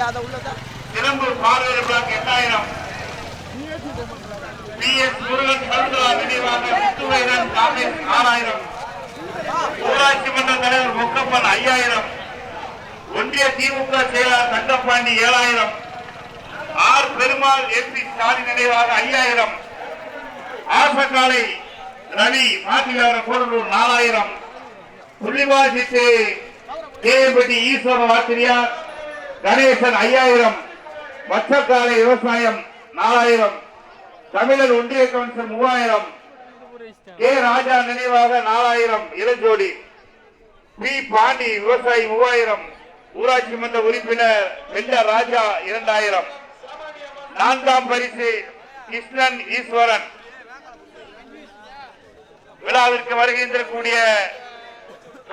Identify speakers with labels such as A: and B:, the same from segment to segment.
A: Tiruppur பார்வையர் black 8000, PS Murugan Soundara நினைவாக முத்துவேலன் காமேஷ் 6000, ஊராட்சி மன்ற தலைவர் முக்கப்பன் 5000, ஒன்றிய திமுக செயலாளர் தங்கப்பாண்டி 7000, ஆர் பெருமாள் MP ஸ்டாலின் நினைவாக 5000, ஆசக்காலை ரவி மாட்டியார கூடலூர் 4000, புள்ளிவாசித்து கேஎம்பட்டி ஈஸ்வர வாத்திரியார் கணேசன் 5000, மச்சக்காலை விவசாயம் 4000, தமிழர் ஒன்றிய கவுன்சில் 3000, கே ராஜா நினைவாக 4000 இளஞ்சோடி, பி பாண்டி விவசாயி 3000, ஊராட்சி மன்ற உறுப்பினர் வெள்ள ராஜா 2000, 4ஆம் பரிசு கிருஷ்ணன் ஈஸ்வரன். விழாவிற்கு வருகின்றக்கூடிய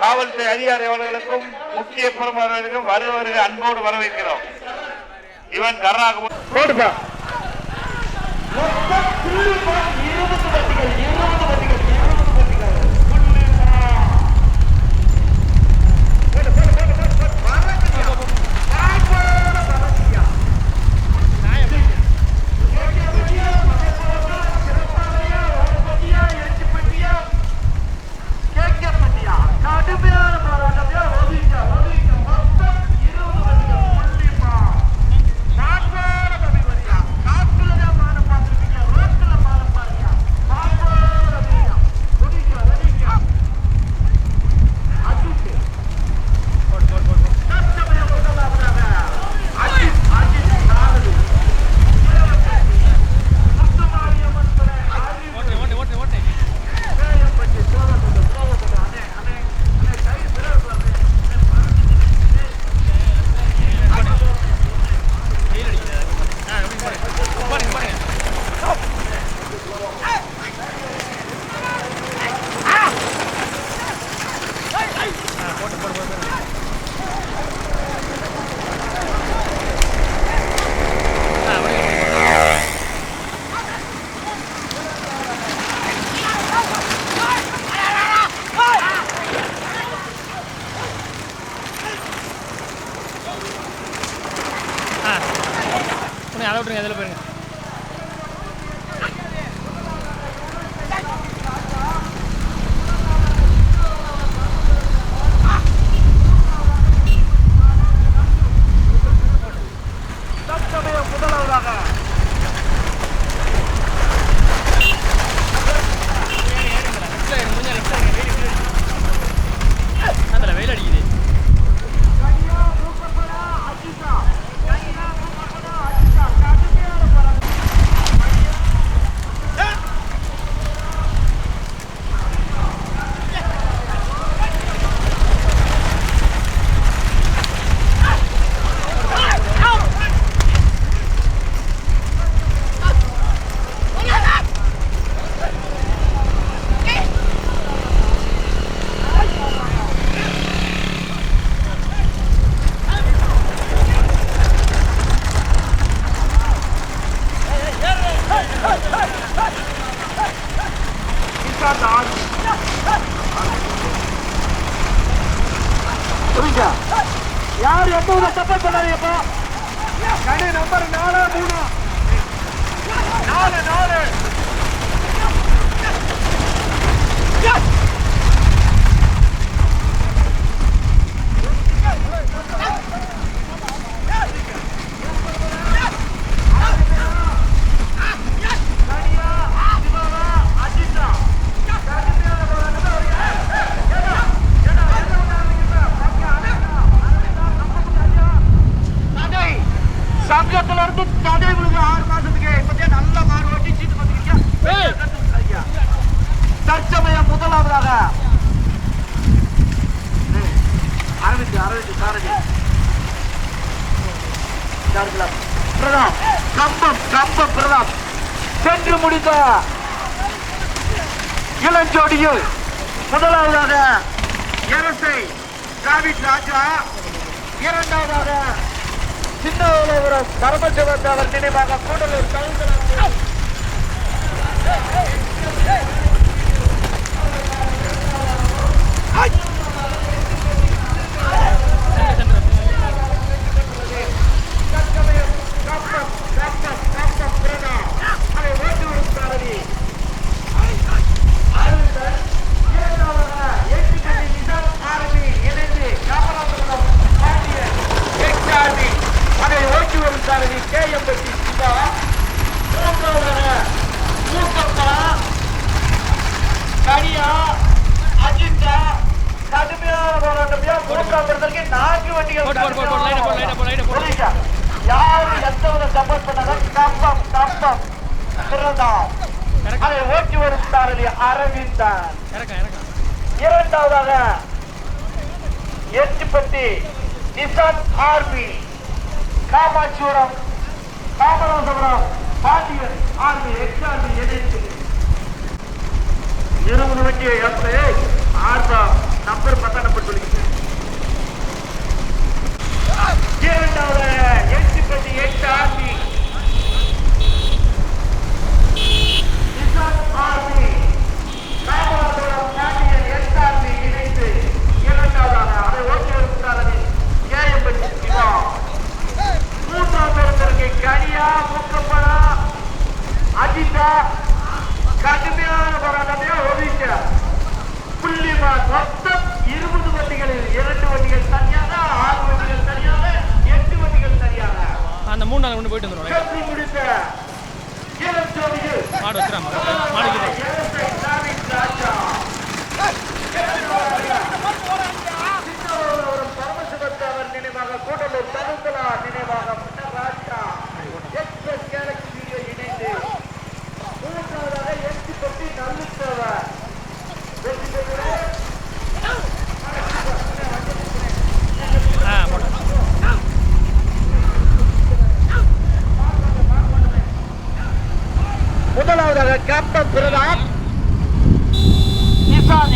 A: காவல்துறை அதிகாரி அவர்களுக்கும் முக்கிய பிரமுகர்களுக்கும் வருவர்கள் அன்போடு வரவேற்கிறோம். இவன் கருணாக அதை விட்டுருங்க. அதில் பாருங்க. யார் எந்த ஒரு சப்போர்ட் பண்ணாதீங்கப்பா. கடை நம்பர் 4 சங்கத்துல இருந்து தடை விழுது 6 மாசத்துக்கு. இப்ப நல்ல மாடு ஓட்டி சீட்டு பண்ணிருக்கீங்க. தற்சமயம் முதலாவதாக அரவிந்த் சாரதி பிரதாப் கம்பம் பிரதாப் சென்று முடிந்த இளஞ்சோடியில் முதலாவதாக எரசை காவிட் ராஜா, இரண்டாவதாக சின்னவளபுரம் கர்மசிவன் அவர் நினைவாக கூடலூர் கவுன்சிலர் கடுமையான போராட்டமையா மூன்றாம் இடத்திற்கு 4 வண்டிகள் யாரு எந்த சப்போர்ட் பண்ணாலும் கம்பம் பிரதாப் அதை ஓட்டி வரும் சாரதி அரவிந்தன். இரண்டாவதாக எட்டுப்பட்டி நிசான் army Kamatchipuram Kamarajapuram Pandiyan army ex army இணைத்து 20 வண்டியை ஆர்வம் நம்பர் பத்தானப்பட்டுள்ளது. இரண்டாவதாக Ettupatti ex army army Kamarajapuram Pandiyan ex army இணைத்து இரண்டாவதாக அதை ஓட்டி வருகிறார் கேஎம்பட்டி சிவா. மூன்றாம் இடத்திற்கு கனியா முக்கப்படா அஜிதா கடுமையான போராட்டத்தையா ஒதுக்க புள்ளிமான் மொத்தம் 20 வண்டிகளில் 2 வண்டிகள் தனியாக 6 வண்டிகள் தனியாக 8 வண்டிகள் தனியாக
B: அந்த 3 நாள் கொண்டு போயிட்டு வந்துடுவோம்.
A: முடித்த
B: மாடு வச்சுறாம மாடு
A: பரமசிவத்தவர் நினைவாக கூடலூர் தகுந்தலா நினைவாக ராஜா எக்ஸ்பிரஸ் கேலக்சி வீடியோ இணைந்து மூன்றாவதாக எட்டுப்பட்டி நல்லுத்தவர் முதலாவதாக கேப்டன் பிரதாப் நிசான்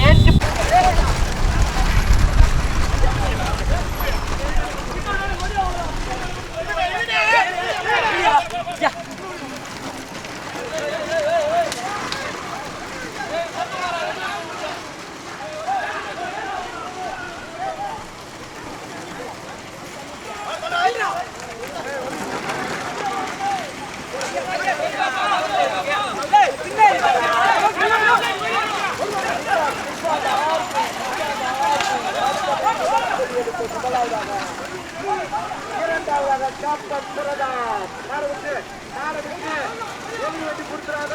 A: இரண்டாவதாக கேப்டன் பிரதாப் மாறவிட்டு வெட்டி கொடுத்துறாங்க.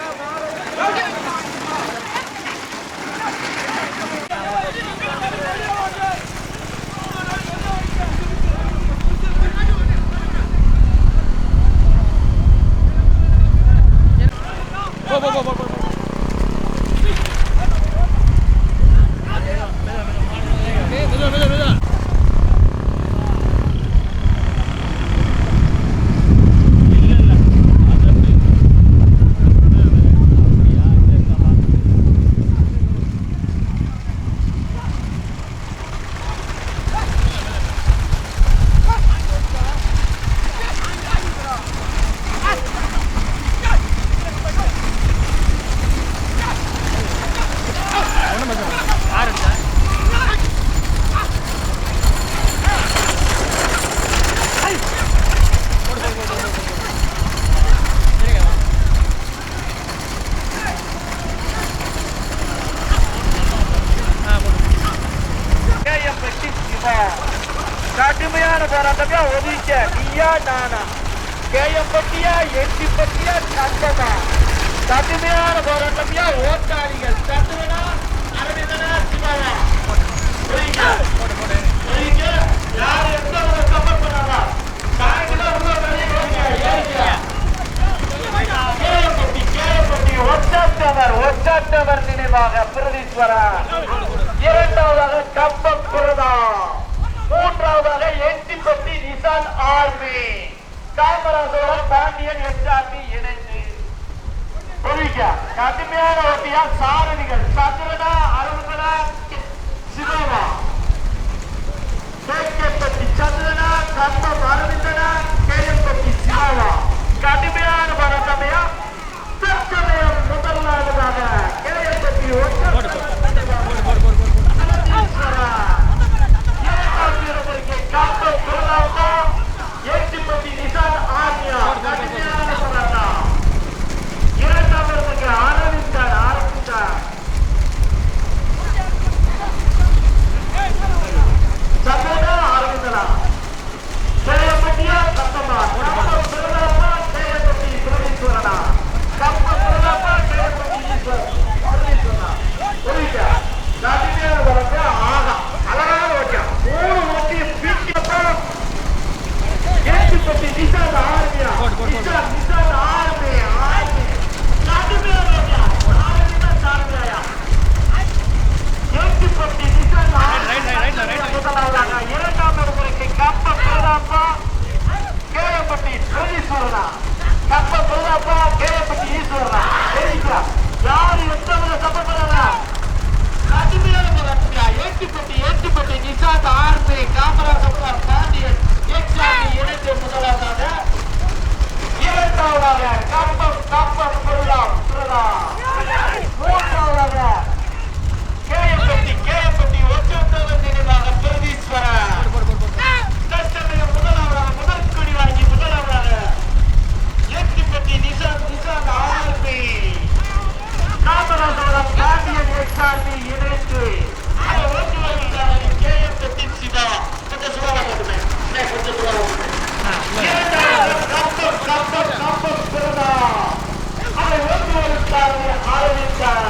A: கடுமையான போராட்டமே ஒதுக்க நீயா நானா கேஎம்பட்டியா எட்டிப்பட்டியா கம்பமா கடுமையான போராட்டமையா ஓட்டாளிகள் சத்துவனா அரவிந்தனா சிவாவா யாரு எந்த ஒரு சப்போர்ட் பண்ணாரா ஒற்றாட்டவர் நினைவாக பிரதீஸ்வரா. இரண்டாவதாக கம்பம் குருதா. மூன்றாவதாக எட்டிப்பட்டி நிசான் ஆர்மி காமராஜபுரம் பாண்டியன் எக்ஸார்மி இணைந்து கடுமையான ஓட்டியா சாரதிகள் சந்திரனா அருள்களா சிவமா கேஎம்பட்டி சந்திரனா கம்பம் அரவிந்தனா கேஎம்பட்டி சிவமா கடுமையான போராட்டமையா தற்சமயம் முதலாவதாக கேஎம்பட்டி புதுதாப்பா கேஎம்பட்டி பிரதீஸ்வரனா கப்ப புதுதாப்பா கேஎம்பட்டி ஈஸ்வரனா சரிங்களா யாரு எத்தனை சப்போர்ட் பண்ணா கடுமையான போராட்டா ஏட்டுப்பட்டி நிசாத் ஆர்பி காமராஜர் பாண்டியன் எக்ஸாமி இணைந்து முதலாவதாக இரண்டாவதாக கப்பம் புதுதாம் மூன்றாவதாக கேஎம்பட்டி ஒற்றத்தவர் நினைவாக பிரதீஸ்வரன் முதற்குடி வாங்கி முதலாவதாக ஏட்டுப்பட்டி நிசாத் ஆர்பி காமராஜபுரம் பாண்டியன் எக்ஸாமி இணைந்து அதை ஓட்டுவார்கள் கேஎம்பட்டி சிவா கொஞ்சம் சுகாதார கொஞ்சம் சுகாதார கப்பம் பிறந்தா அதை ஓட்டுவார்கள் ஆரம்பித்தார்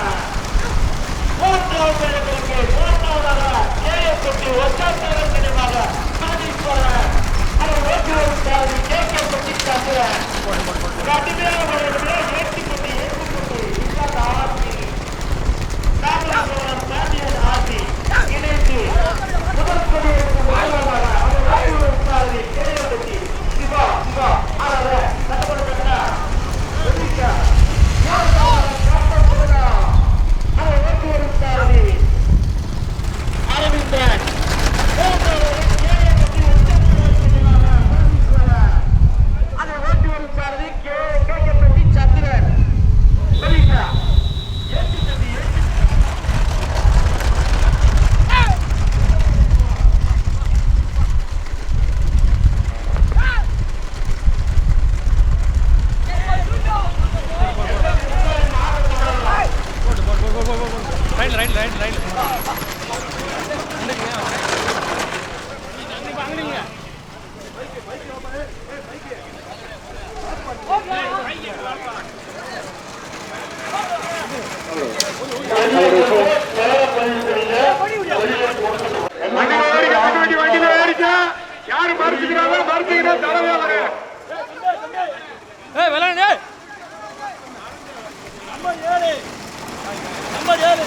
A: மூன்றாவதாக கேஎம்பட்டி ஒற்றத்தவர் நினைவாக பிரதீஸ்வரன் அதை ஓட்டுவார்கள் கேஎம்பட்டி சந்திரன் கடுமையான ஏட்டுப்பட்டி ஆர்பி காமராஜபுரம் பாண்டியன் ஆர்பி இணைந்து முதற்கொடி கேஎம்பட்டி சிவா
B: ரைட்
A: யாரு மறுத்துக்கிறாங்க மறுத்துக்கிட்டா தலைவா வர
B: விளையாடு நம்பர் 7